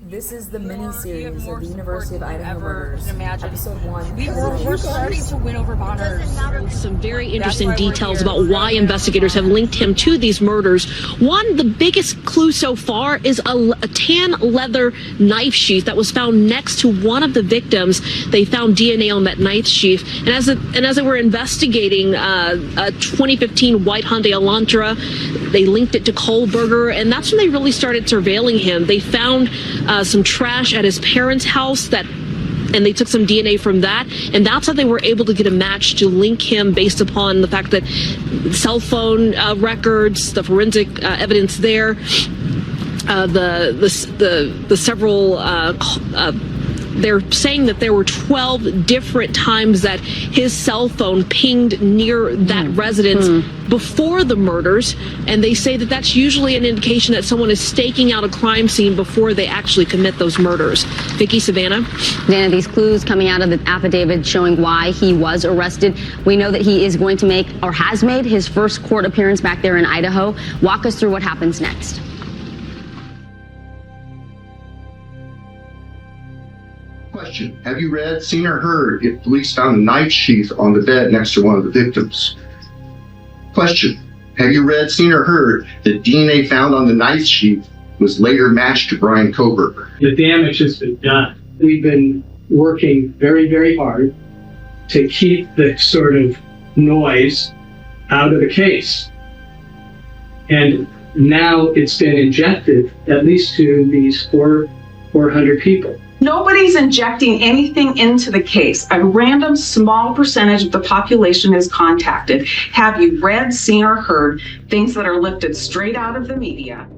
This is the miniseries of the University of Idaho murders, episode 1. We're starting to win over Bonner. Some very interesting details about why investigators have linked him to these murders. One, the biggest clue so far is a tan leather knife sheath that was found next to one of the victims. They found DNA on that knife sheath. And as they were investigating a 2015 white Hyundai Elantra, they linked it to Kohberger, and that's when they really started surveilling him. They found some trash at his parents' house and they took some DNA from that, and that's how they were able to get a match to link him based upon the fact that cell phone records, the forensic evidence there, the several. They're saying that there were 12 different times that his cell phone pinged near that residence before the murders, and they say that that's usually an indication that someone is staking out a crime scene before they actually commit those murders. Vicki, Savannah? Dana, these clues coming out of the affidavit showing why he was arrested. We know that he is going to make, or has made, his first court appearance back there in Idaho. Walk us through what happens next. Question. Have you read, seen, or heard if police found a knife sheath on the bed next to one of the victims? Question. Have you read, seen, or heard that DNA found on the knife sheath was later matched to Bryan Kohberger? The damage has been done. We've been working very, very hard to keep the sort of noise out of the case. And now it's been injected, at least to these 400 people. Nobody's injecting anything into the case. A random small percentage of the population is contacted. Have you read, seen, or heard things that are lifted straight out of the media?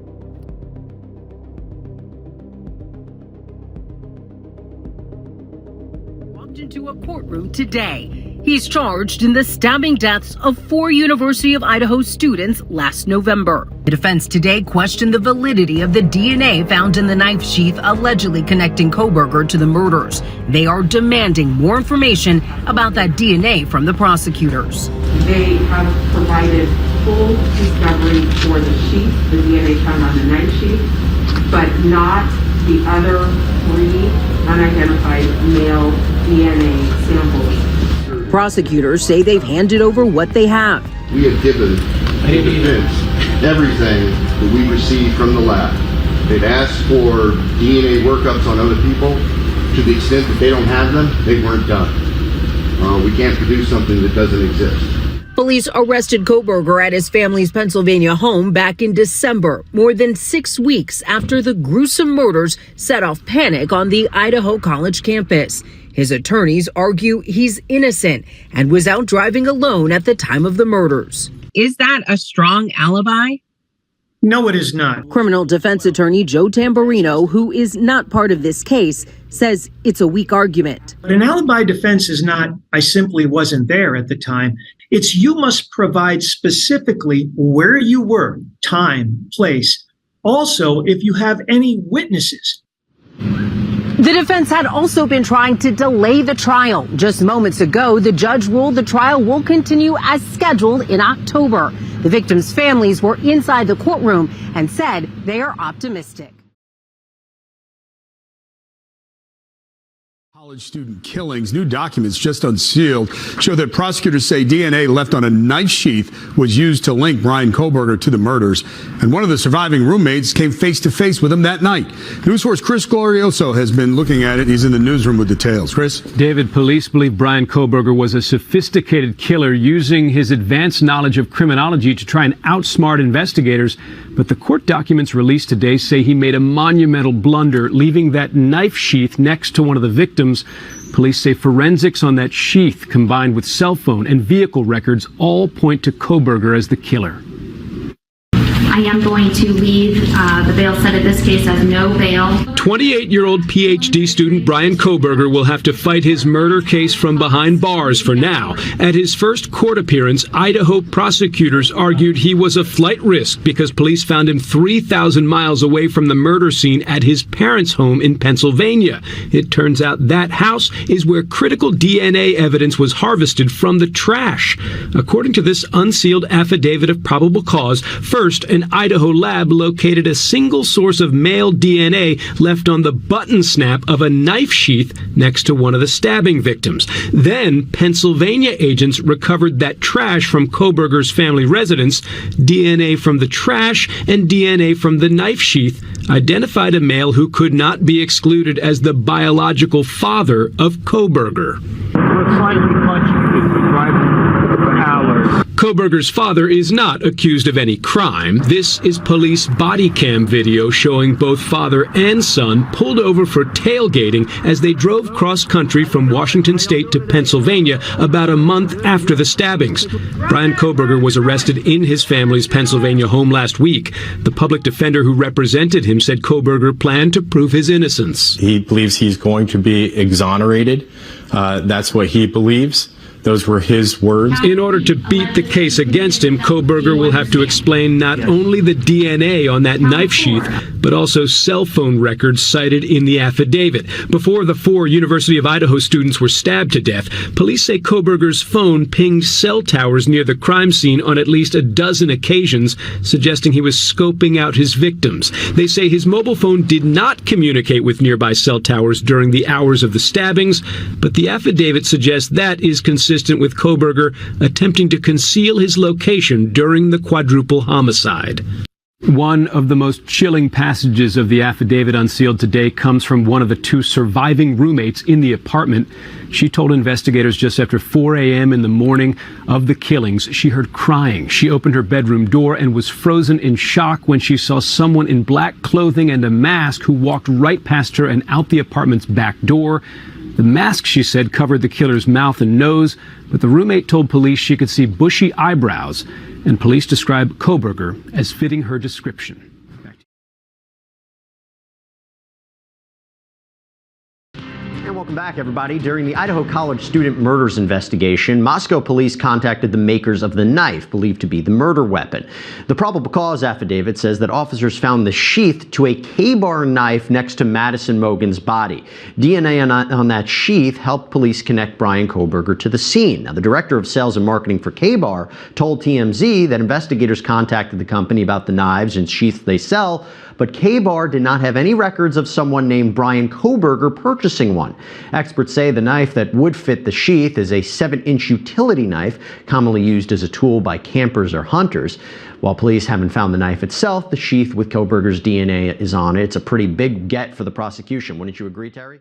Walked into a courtroom today. He's charged in the stabbing deaths of 4 University of Idaho students last November. The defense today questioned the validity of the DNA found in the knife sheath allegedly connecting Kohberger to the murders. They are demanding more information about that DNA from the prosecutors. They have provided full discovery for the sheath, the DNA found on the knife sheath, but not the other 3 unidentified male DNA samples. Prosecutors say they've handed over what they have. We have given the defense everything that we received from the lab. They've asked for DNA workups on other people. To the extent that they don't have them, they weren't done. We can't produce something that doesn't exist. Police arrested Kohberger at his family's Pennsylvania home back in December, more than 6 weeks after the gruesome murders set off panic on the Idaho College campus. His attorneys argue he's innocent and was out driving alone at the time of the murders. Is that a strong alibi? No, it is not. Criminal defense attorney Joe Tamburino, who is not part of this case, says it's a weak argument. But an alibi defense is not, I simply wasn't there at the time. It's you must provide specifically where you were, time, place. Also, if you have any witnesses. The defense had also been trying to delay the trial. Just moments ago, the judge ruled the trial will continue as scheduled in October. The victims' families were inside the courtroom and said they are optimistic. College student killings. New documents just unsealed show that prosecutors say DNA left on a knife sheath was used to link Bryan Kohberger to the murders. And one of the surviving roommates came face to face with him that night. News 4's Chris Glorioso has been looking at it. He's in the newsroom with details. Chris? David, police believe Bryan Kohberger was a sophisticated killer using his advanced knowledge of criminology to try and outsmart investigators. But the court documents released today say he made a monumental blunder, leaving that knife sheath next to one of the victims. Police say forensics on that sheath, combined with cell phone and vehicle records, all point to Kohberger as the killer. I am going to leave the bail set in this case as no bail. 28-year-old PhD student Bryan Kohberger will have to fight his murder case from behind bars for now. At his first court appearance, Idaho prosecutors argued he was a flight risk because police found him 3,000 miles away from the murder scene at his parents' home in Pennsylvania. It turns out that house is where critical DNA evidence was harvested from the trash. According to this unsealed affidavit of probable cause, first, an an Idaho lab located a single source of male DNA left on the button snap of a knife sheath next to one of the stabbing victims. Then, Pennsylvania agents recovered that trash from Kohberger's family residence. DNA from the trash and DNA from the knife sheath identified a male who could not be excluded as the biological father of Kohberger. Kohberger's father is not accused of any crime. This is police body cam video showing both father and son pulled over for tailgating as they drove cross-country from Washington State to Pennsylvania about a month after the stabbings. Bryan Kohberger was arrested in his family's Pennsylvania home last week. The public defender who represented him said Kohberger planned to prove his innocence. He believes he's going to be exonerated. That's what he believes. Those were his words. In order to beat the case against him, Kohberger will have to explain not only the DNA on that knife sheath, but also cell phone records cited in the affidavit. Before the 4 University of Idaho students were stabbed to death, police say Kohberger's phone pinged cell towers near the crime scene on at least a dozen occasions, suggesting he was scoping out his victims. They say his mobile phone did not communicate with nearby cell towers during the hours of the stabbings, but the affidavit suggests that is consistent with Kohberger attempting to conceal his location during the quadruple homicide. One of the most chilling passages of the affidavit unsealed today comes from one of the 2 surviving roommates in the apartment. She told investigators just after 4 a.m. in the morning of the killings, she heard crying. She opened her bedroom door and was frozen in shock when she saw someone in black clothing and a mask who walked right past her and out the apartment's back door. The mask, she said, covered the killer's mouth and nose, but the roommate told police she could see bushy eyebrows, and police described Kohberger as fitting her description. And welcome back, everybody. During the Idaho College student murders investigation, Moscow police contacted the makers of the knife, believed to be the murder weapon. The probable cause affidavit says that officers found the sheath to a K-bar knife next to Madison Mogen's body. DNA on that sheath helped police connect Bryan Kohberger to the scene. Now, the director of sales and marketing for K-bar told TMZ that investigators contacted the company about the knives and sheaths they sell, but K-bar did not have any records of someone named Bryan Kohberger purchasing one. Experts say the knife that would fit the sheath is a 7-inch utility knife, commonly used as a tool by campers or hunters. While police haven't found the knife itself, the sheath with Kohberger's DNA is on it. It's a pretty big get for the prosecution. Wouldn't you agree, Terry?